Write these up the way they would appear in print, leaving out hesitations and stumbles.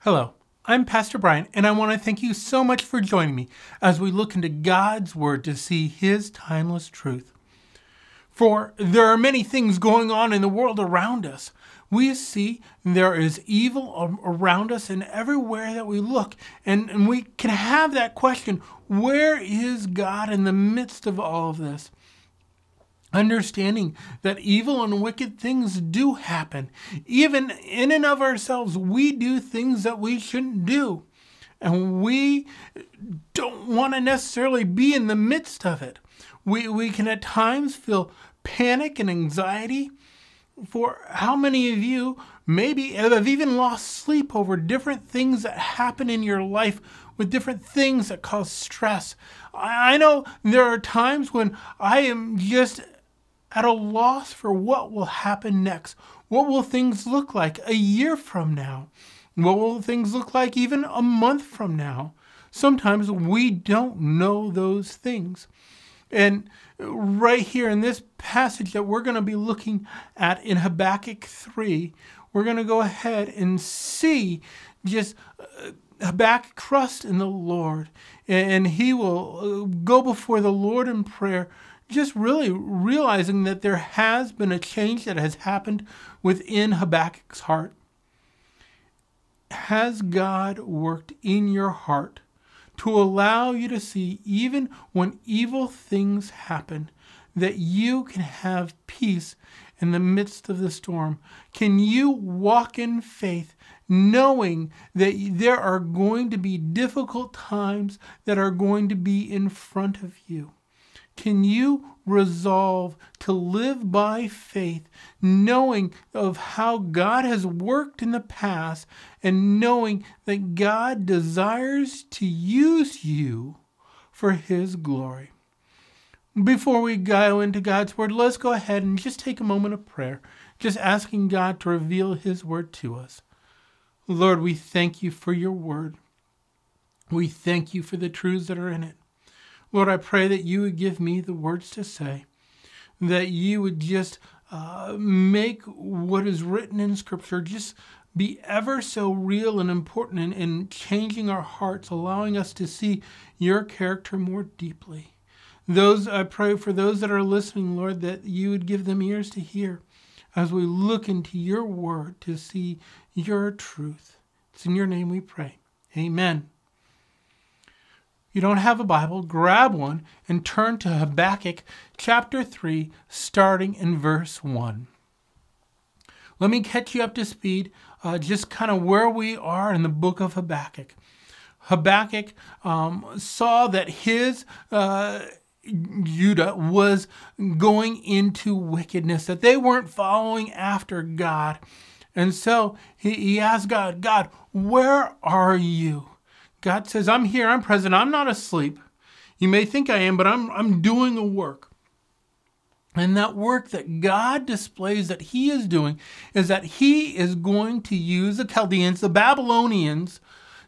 Hello, I'm Pastor Brian, and I want to thank you so much for joining me as we look into God's Word to see His timeless truth. For there are many things going on in the world around us. We see there is evil around us and everywhere that we look, and we can have that question, where is God in the midst of all of this? Understanding that evil and wicked things do happen. Even in and of ourselves, we do things that we shouldn't do. And we don't want to necessarily be in the midst of it. We can at times feel panic and anxiety. For how many of you maybe have even lost sleep over different things that happen in your life with different things that cause stress? I know there are times when I am just at a loss for what will happen next. What will things look like a year from now? What will things look like even a month from now? Sometimes we don't know those things. And right here in this passage that we're going to be looking at in Habakkuk 3, we're going to go ahead and see just Habakkuk trust in the Lord. And he will go before the Lord in prayer, just really realizing that there has been a change that has happened within Habakkuk's heart. Has God worked in your heart to allow you to see, even when evil things happen, that you can have peace in the midst of the storm? Can you walk in faith, knowing that there are going to be difficult times that are going to be in front of you? Can you resolve to live by faith, knowing of how God has worked in the past and knowing that God desires to use you for His glory? Before we go into God's Word, let's go ahead and just take a moment of prayer, just asking God to reveal His Word to us. Lord, we thank you for your Word. We thank you for the truths that are in it. Lord, I pray that you would give me the words to say, that you would just make what is written in Scripture just be ever so real and important in changing our hearts, allowing us to see your character more deeply. I pray for those that are listening, Lord, that you would give them ears to hear as we look into your word to see your truth. It's in your name we pray. Amen. You don't have a Bible, grab one and turn to Habakkuk chapter 3, starting in verse 1. Let me catch you up to speed, just kind of where we are in the book of Habakkuk. Habakkuk saw that his Judah was going into wickedness, that they weren't following after God. And so he asked God, God, where are you? God says, I'm here, I'm present, I'm not asleep. You may think I am, but I'm doing a work. And that work that God displays that he is doing is that he is going to use the Chaldeans, the Babylonians,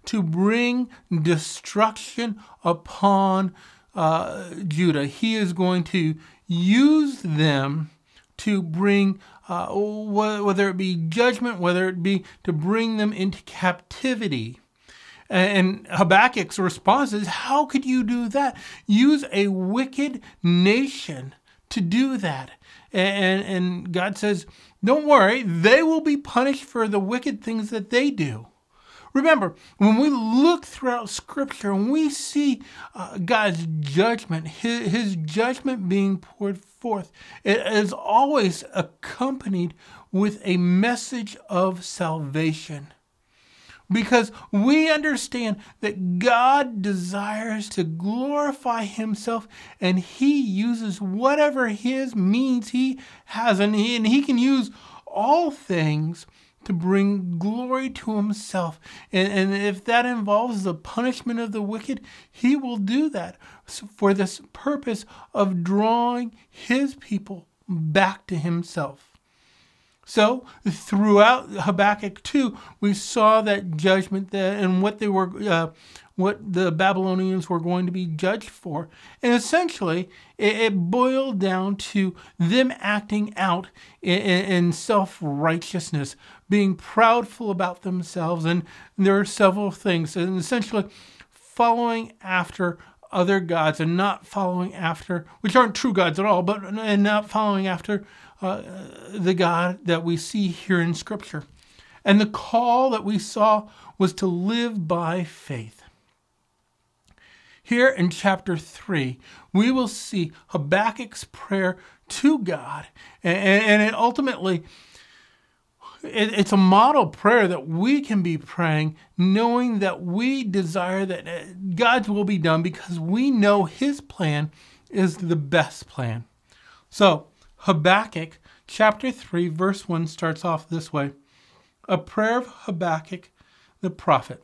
to bring destruction upon Judah. He is going to use them to bring, whether it be judgment, whether it be to bring them into captivity. And Habakkuk's response is, how could you do that? Use a wicked nation to do that. And God says, don't worry, they will be punished for the wicked things that they do. Remember, when we look throughout Scripture and we see God's judgment, his judgment being poured forth, it is always accompanied with a message of salvation. Because we understand that God desires to glorify himself, and he uses whatever his means he has, and he can use all things to bring glory to himself. And if that involves the punishment of the wicked, he will do that for this purpose of drawing his people back to himself. So throughout Habakkuk 2, we saw that judgment and what they were what the Babylonians were going to be judged for. And essentially, it boiled down to them acting out in self-righteousness, being proudful about themselves. And there are several things. And essentially, following after other gods and not following after, which aren't true gods at all, and not following after the God that we see here in Scripture. And the call that we saw was to live by faith. Here in chapter 3, we will see Habakkuk's prayer to God. And it ultimately, it's a model prayer that we can be praying, knowing that we desire that God's will be done because we know His plan is the best plan. So, Habakkuk chapter 3, verse 1 starts off this way. A prayer of Habakkuk the prophet.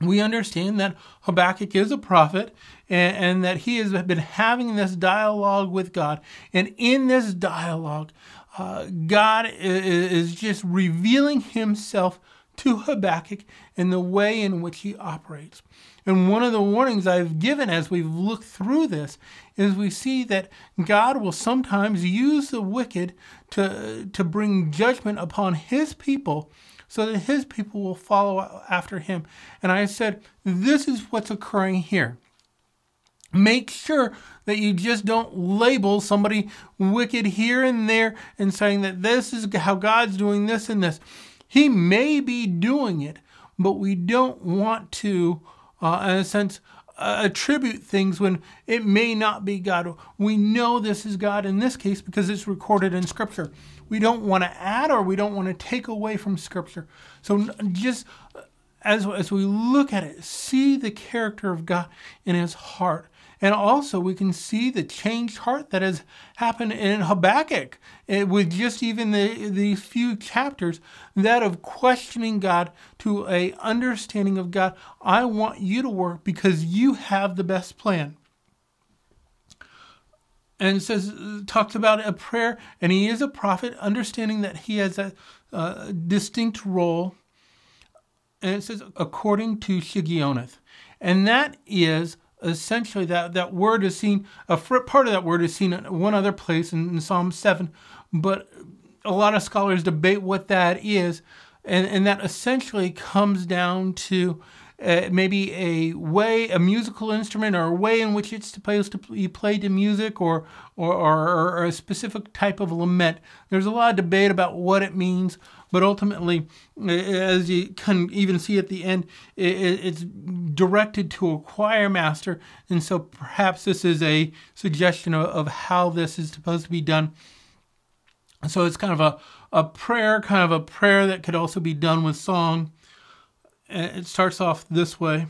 We understand that Habakkuk is a prophet and that he has been having this dialogue with God. And in this dialogue, God is just revealing himself to Habakkuk in the way in which he operates. And one of the warnings I've given as we've looked through this is we see that God will sometimes use the wicked to bring judgment upon his people so that his people will follow after him. And I said, this is what's occurring here. Make sure that you just don't label somebody wicked here and there and saying that this is how God's doing this and this. He may be doing it, but we don't want to, in a sense, attribute things when it may not be God. We know this is God in this case because it's recorded in Scripture. We don't want to add or we don't want to take away from Scripture. So just as we look at it, see the character of God in his heart. And also we can see the changed heart that has happened in Habakkuk with just even these few chapters, that of questioning God to a understanding of God. I want you to work because you have the best plan. And it says, talks about a prayer, and he is a prophet, understanding that he has a distinct role. And it says, according to Shigionoth. And that is essentially that word is seen, part of that word is seen in one other place in Psalm 7, but a lot of scholars debate what that is. And that essentially comes down to maybe a musical instrument or a way in which it's supposed to be played to music or a specific type of lament. There's a lot of debate about what it means, but ultimately, as you can even see at the end, it's directed to a choir master, and so perhaps this is a suggestion of how this is supposed to be done. So it's kind of a prayer that could also be done with song. It starts off this way.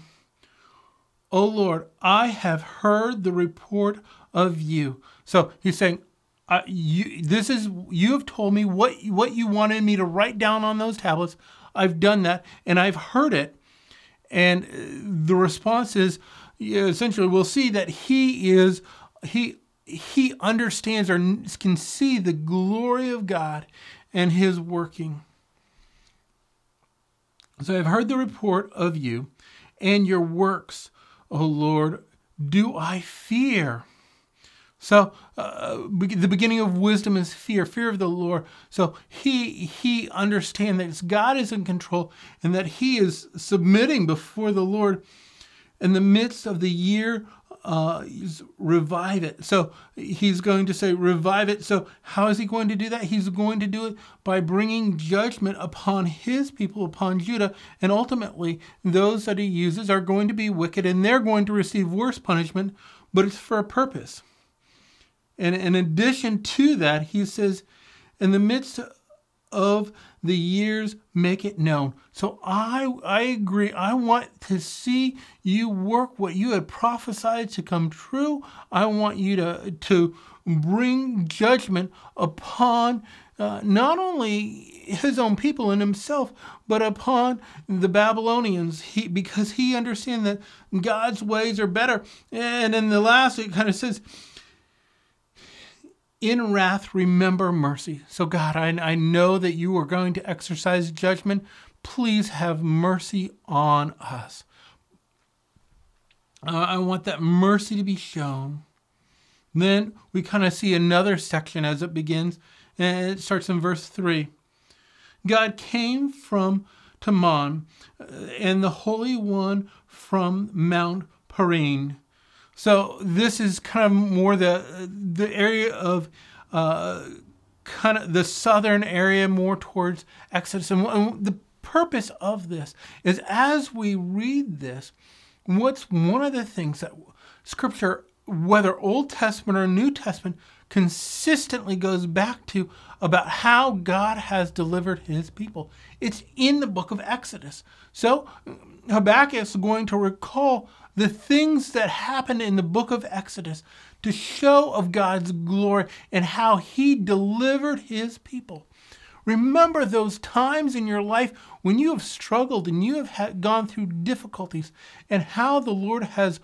O Lord, I have heard the report of you. So he's saying, you have told me what you wanted me to write down on those tablets. I've done that, and I've heard it. And the response is, essentially, we'll see that he understands or can see the glory of God and his working. So I've heard the report of you and your works, O Lord, do I fear. So the beginning of wisdom is fear of the Lord. So he understands that God is in control and that he is submitting before the Lord in the midst of the year. Revive it. So he's going to say, revive it. So how is he going to do that? He's going to do it by bringing judgment upon his people, upon Judah. And ultimately, those that he uses are going to be wicked and they're going to receive worse punishment, but it's for a purpose. And in addition to that, he says, in the midst of the years, make it known. So I agree. I want to see you work what you had prophesied to come true. I want you to bring judgment upon not only his own people and himself, but upon the Babylonians, because he understands that God's ways are better. And in the last, it kind of says, in wrath, remember mercy. So God, I know that you are going to exercise judgment. Please have mercy on us. I want that mercy to be shown. Then we kind of see another section as it begins, and it starts in verse 3. God came from Teman, and the Holy One from Mount Paran. So this is kind of more the area of kind of the southern area, more towards Exodus. And the purpose of this is, as we read this, what's one of the things that Scripture, whether Old Testament or New Testament, consistently goes back to about how God has delivered his people. It's in the book of Exodus. So Habakkuk is going to recall the things that happened in the book of Exodus to show of God's glory and how he delivered his people. Remember those times in your life when you have struggled and you have gone through difficulties, and how the Lord has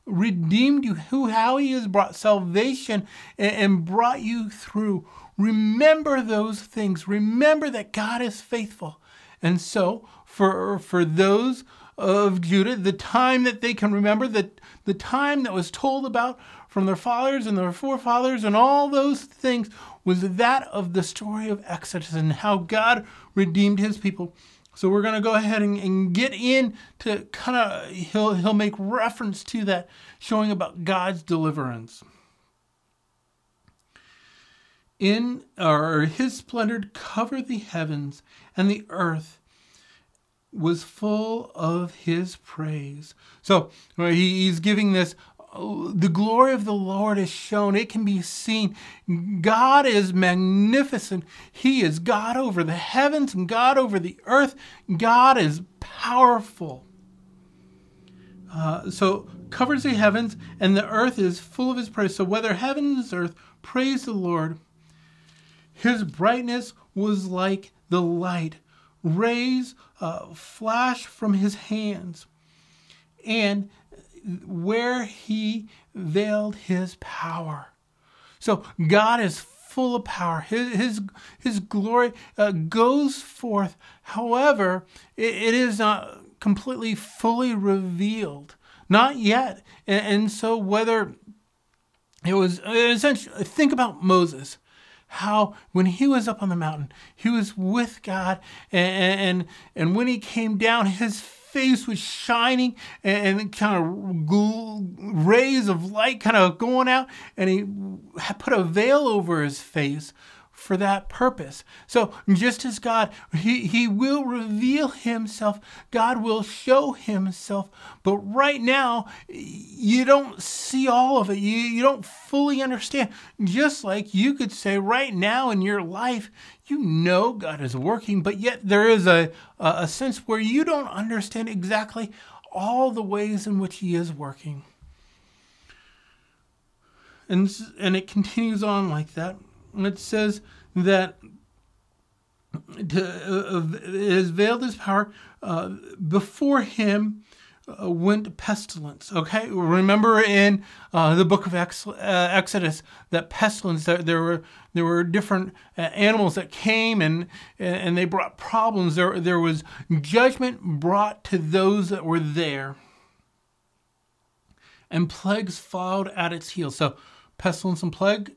redeemed you, how he has brought salvation and brought you through. Remember those things. Remember that God is faithful. And so for those of Judah, the time that they can remember, the time that was told about from their fathers and their forefathers and all those things, was that of the story of Exodus and how God redeemed his people. So we're going to go ahead and get into kind of, he'll make reference to that, showing about God's deliverance. His splendor covered the heavens, and the earth was full of his praise. So he's giving this, the glory of the Lord is shown. It can be seen. God is magnificent. He is God over the heavens and God over the earth. God is powerful. So covers the heavens, and the earth is full of his praise. So whether heaven and earth, praise the Lord. His brightness was like the light. Rays flash from his hands. And where he veiled his power. So God is full of power. His glory goes forth. However, it is not completely fully revealed. Not yet. And so whether it was essentially, think about Moses. How when he was up on the mountain, he was with God, and when he came down, his face was shining and kind of rays of light kind of going out, and he put a veil over his face for that purpose. So just as God, he will reveal himself, God will show himself, but right now you don't see all of it. You don't fully understand. Just like you could say right now in your life, you know God is working, but yet there is a sense where you don't understand exactly all the ways in which he is working. And it continues on like that. And it says that it has veiled his power. Before him went pestilence. Okay, remember in the book of Exodus that pestilence, there were different animals that came and they brought problems. There was judgment brought to those that were there, and plagues followed at its heels. So pestilence and plague,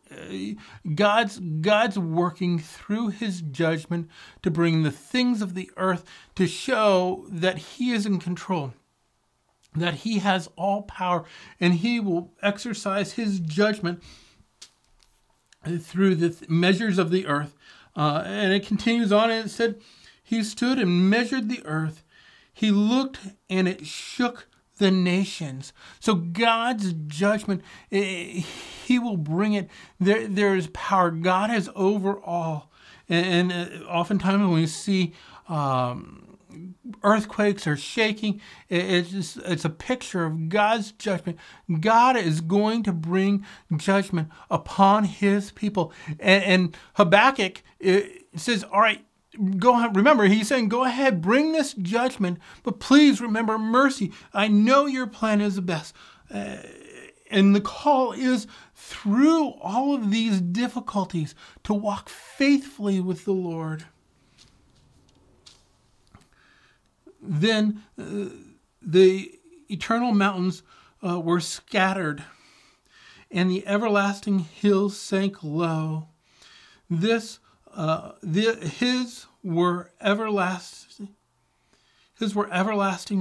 God's working through his judgment to bring the things of the earth to show that he is in control, that he has all power, and he will exercise his judgment through the measures of the earth. And it continues on, and it said, he stood and measured the earth. He looked, and it shook the nations. So God's judgment, he will bring it. There is power. God is over all. And oftentimes when we see earthquakes or shaking, it's a picture of God's judgment. God is going to bring judgment upon his people. And Habakkuk, it says, all right, go ahead. Remember, he's saying, go ahead, bring this judgment, but please remember mercy. I know your plan is the best. And the call is through all of these difficulties to walk faithfully with the Lord. Then the eternal mountains were scattered, and the everlasting hills sank low. His were everlasting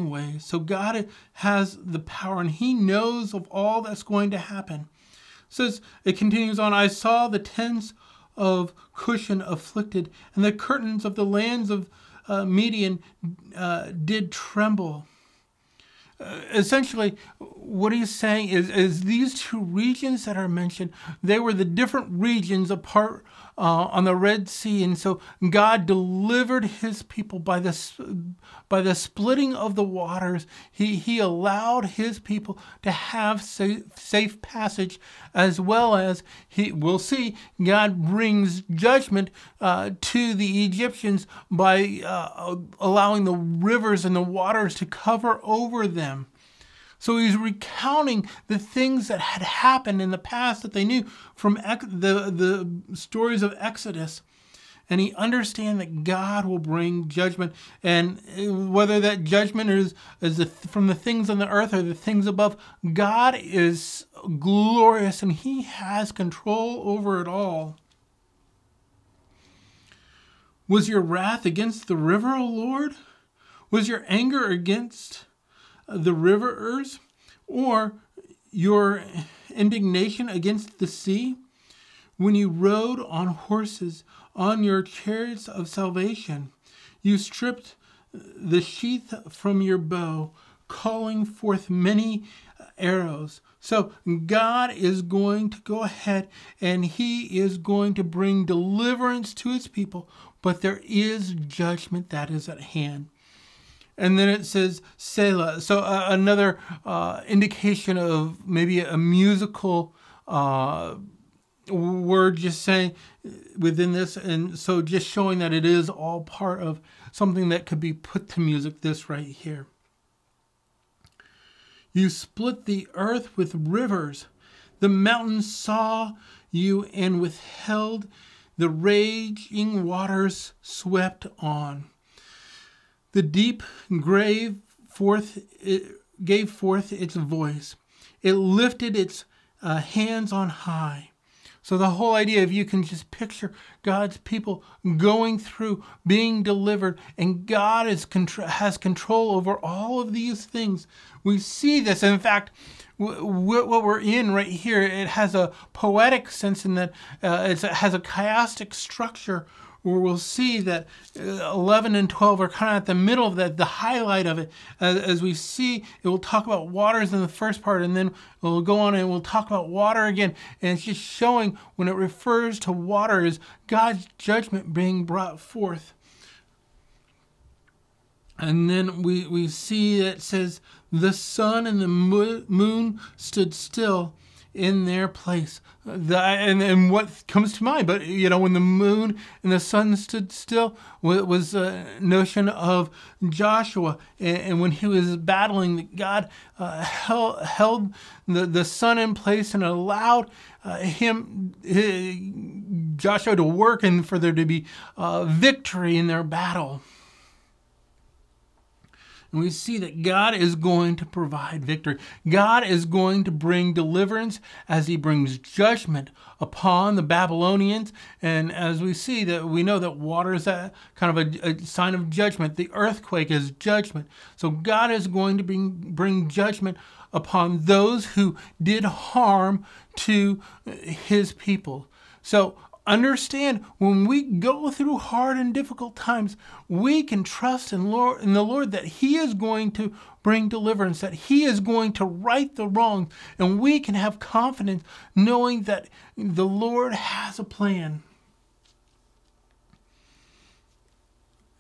ways. So God has the power, and he knows of all that's going to happen. It continues on, I saw the tents of Cushan afflicted, and the curtains of the lands of Median did tremble. Essentially, what he's saying is these two regions that are mentioned, they were the different regions apart on the Red Sea. And so God delivered his people by the splitting of the waters. He allowed his people to have safe passage, as well as we'll see God brings judgment to the Egyptians by allowing the rivers and the waters to cover over them. So he's recounting the things that had happened in the past that they knew from the stories of Exodus. And he understands that God will bring judgment. And whether that judgment is from the things on the earth or the things above, God is glorious and he has control over it all. Was your wrath against the river, O Lord? Was your anger against the riverers, or your indignation against the sea? When you rode on horses, on your chariots of salvation, you stripped the sheath from your bow, calling forth many arrows. So God is going to go ahead and he is going to bring deliverance to his people, but there is judgment that is at hand. And then it says Selah. So another indication of maybe a musical word, just saying within this. And so just showing that it is all part of something that could be put to music, this right here. You split the earth with rivers. The mountains saw you and withheld. The raging waters swept on. The deep gave forth its voice. It lifted its hands on high. So the whole idea, if you can just picture God's people going through, being delivered, and God has control over all of these things. We see this. In fact, what we're in right here, it has a poetic sense in that it has a chiastic structure, where we'll see that 11 and 12 are kind of at the middle of that, the highlight of it. As we see, it will talk about waters in the first part, and then we'll go on and we'll talk about water again. And it's just showing when it refers to water is God's judgment being brought forth. And then we see that it says, the sun and the moon stood still in their place. And what comes to mind, but when the moon and the sun stood still, was a notion of Joshua, and when he was battling, God held the sun in place and allowed Joshua to work and for there to be victory in their battle. And we see that God is going to provide victory. God is going to bring deliverance as he brings judgment upon the Babylonians. And as we see that, we know that water is a kind of a sign of judgment. The earthquake is judgment. So God is going to bring judgment upon those who did harm to his people. So understand, when we go through hard and difficult times, we can trust in the Lord that he is going to bring deliverance, that he is going to right the wrong, and we can have confidence knowing that the Lord has a plan.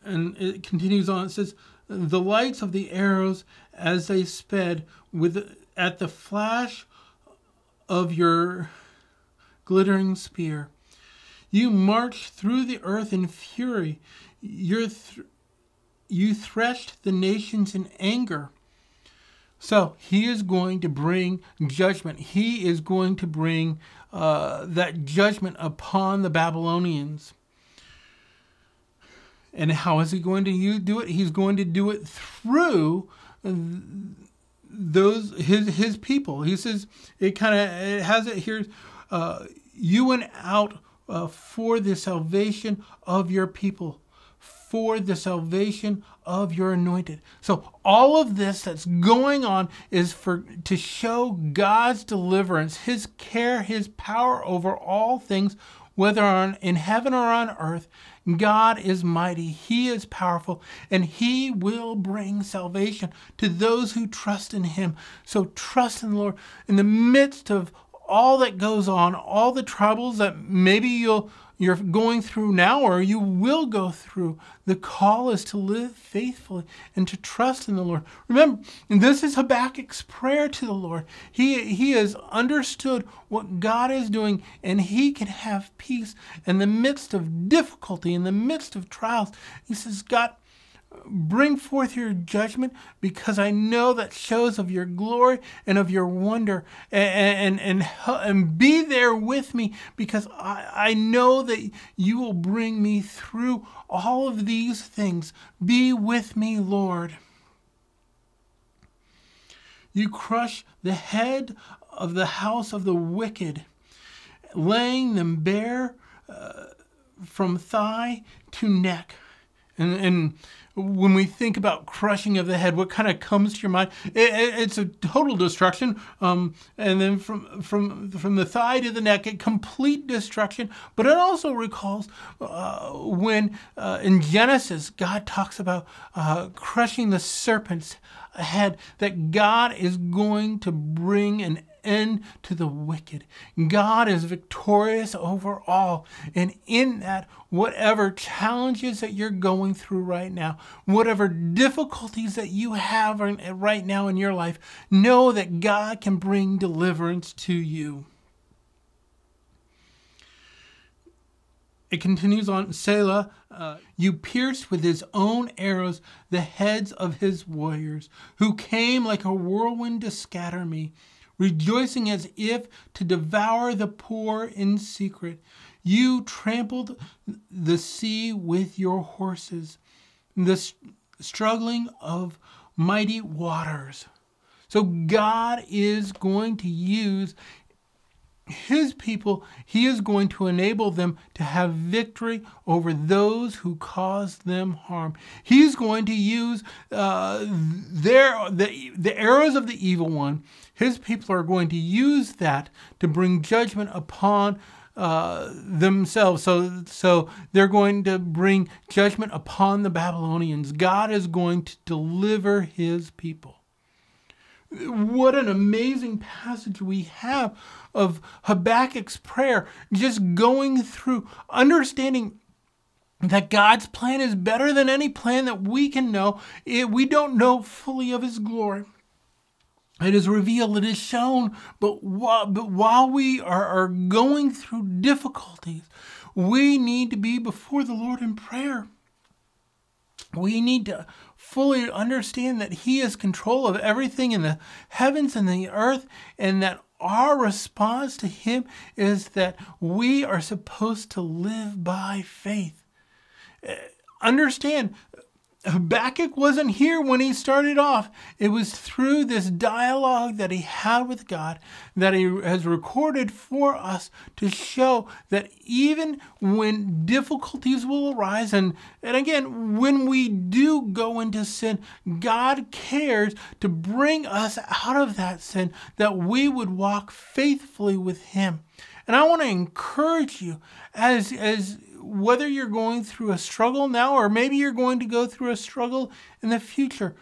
And it continues on, it says, the lights of the arrows as they sped at the flash of your glittering spear. You marched through the earth in fury. You threshed the nations in anger. So he is going to bring judgment. He is going to bring that judgment upon the Babylonians. And how is he going to do it? He's going to do it through his people. He says it has it here. You went out for the salvation of your people, for the salvation of your anointed. So all of this that's going on is to show God's deliverance, his care, his power over all things, whether in heaven or on earth. God is mighty, he is powerful, and he will bring salvation to those who trust in him. So trust in the Lord in the midst of all that goes on, all the troubles that maybe you're going through now or you will go through. The call is to live faithfully and to trust in the Lord. Remember, this is Habakkuk's prayer to the Lord. He has understood what God is doing, and he can have peace in the midst of difficulty, in the midst of trials. He says, God, bring forth your judgment, because I know that shows of your glory and of your wonder, and be there with me, because I know that you will bring me through all of these things. Be with me, Lord. You crush the head of the house of the wicked, laying them bare from thigh to neck. And when we think about crushing of the head, what kind of comes to your mind? It's a total destruction. And then from the thigh to the neck, a complete destruction. But it also recalls when in Genesis, God talks about crushing the serpent's head, that God is going to bring an end to the wicked. God is victorious over all. And in that, whatever challenges that you're going through right now, whatever difficulties that you have right now in your life, know that God can bring deliverance to you. It continues on, Selah, you pierced with his own arrows the heads of his warriors, who came like a whirlwind to scatter me, rejoicing as if to devour the poor in secret. You trampled the sea with your horses, the struggling of mighty waters. So God is going to use his people. He is going to enable them to have victory over those who cause them harm. He's going to use the arrows of the evil one. His people are going to use that to bring judgment upon themselves. So they're going to bring judgment upon the Babylonians. God is going to deliver his people. What an amazing passage we have of Habakkuk's prayer, just going through, understanding that God's plan is better than any plan that we can know. We don't know fully of his glory. It is revealed, it is shown, but while we are going through difficulties, we need to be before the Lord in prayer. We need to fully understand that he has control of everything in the heavens and the earth, and that our response to him is that we are supposed to live by faith. Understand, Habakkuk wasn't here when he started off. It was through this dialogue that he had with God that he has recorded for us to show that even when difficulties will arise, and again, when we do go into sin, God cares to bring us out of that sin, that we would walk faithfully with him. And I want to encourage you, as whether you're going through a struggle now, or maybe you're going to go through a struggle in the future,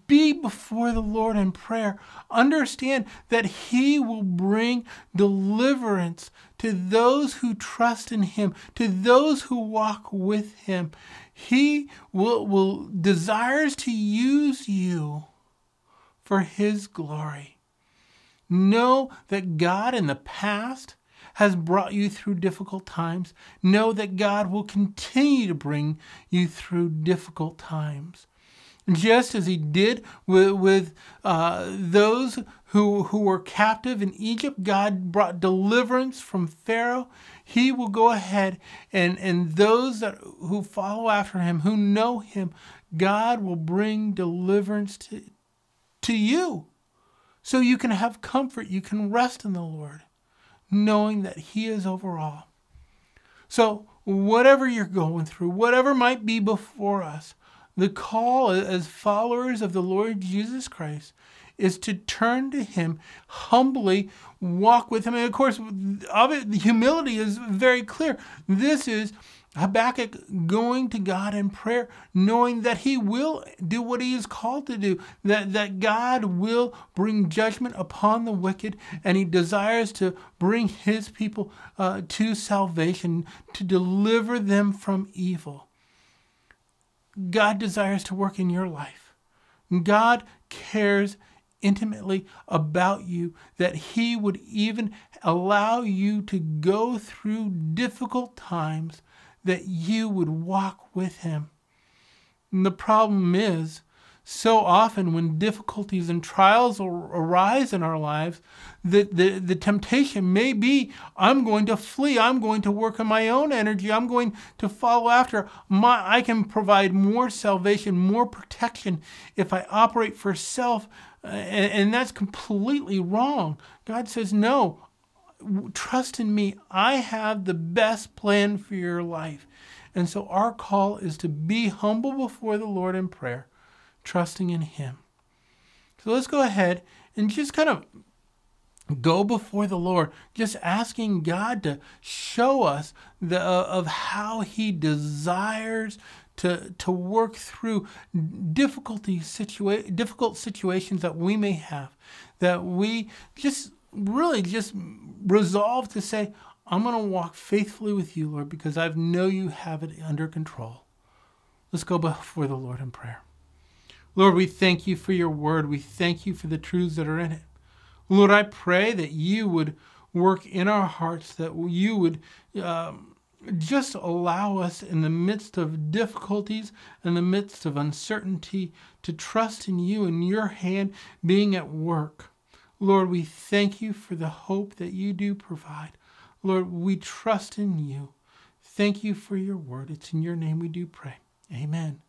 be before the Lord in prayer. Understand that he will bring deliverance to those who trust in him, to those who walk with him. He will desires to use you for his glory. Know that God in the past has brought you through difficult times. Know that God will continue to bring you through difficult times. Just as he did with those who were captive in Egypt, God brought deliverance from Pharaoh. He will go ahead, and those who follow after him, who know him, God will bring deliverance to you. so you can have comfort. You can rest in the Lord, knowing that He is over all. So whatever you're going through, whatever might be before us, the call as followers of the Lord Jesus Christ is to turn to Him, humbly walk with Him. And of course, the humility is very clear. This is Habakkuk going to God in prayer, knowing that he will do what he is called to do, that God will bring judgment upon the wicked, and he desires to bring his people to salvation, to deliver them from evil. God desires to work in your life. God cares intimately about you, that He would even allow you to go through difficult times, that you would walk with Him. And the problem is, so often when difficulties and trials arise in our lives, the temptation may be, I'm going to flee, I'm going to work on my own energy, I'm going to follow after. I can provide more salvation, more protection if I operate for self, and that's completely wrong. God says, no, trust in me. I have the best plan for your life. And so our call is to be humble before the Lord in prayer, trusting in Him. So let's go ahead and just kind of go before the Lord, just asking God to show us of how He desires to work through difficult situations that we may have, that we just resolve to say, I'm going to walk faithfully with you, Lord, because I know you have it under control. Let's go before the Lord in prayer. Lord, we thank you for your word. We thank you for the truths that are in it. Lord, I pray that you would work in our hearts, that you would just allow us in the midst of difficulties, in the midst of uncertainty, to trust in you and your hand being at work. Lord, we thank you for the hope that you do provide. Lord, we trust in you. Thank you for your word. It's in your name we do pray. Amen.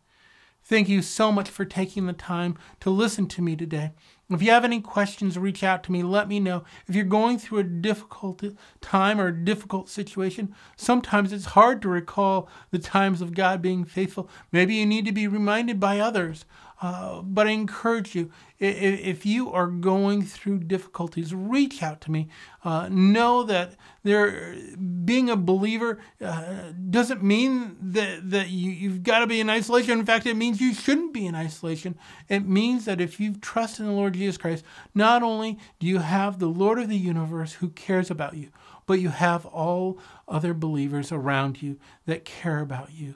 Thank you so much for taking the time to listen to me today. If you have any questions, reach out to me. Let me know. If you're going through a difficult time or a difficult situation, sometimes it's hard to recall the times of God being faithful. Maybe you need to be reminded by others. But I encourage you, if you are going through difficulties, reach out to me. Know that being a believer doesn't mean that you've got to be in isolation. In fact, it means you shouldn't be in isolation. It means that if you've trusted in the Lord Jesus Christ, not only do you have the Lord of the universe who cares about you, but you have all other believers around you that care about you.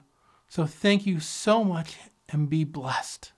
So thank you so much, and be blessed.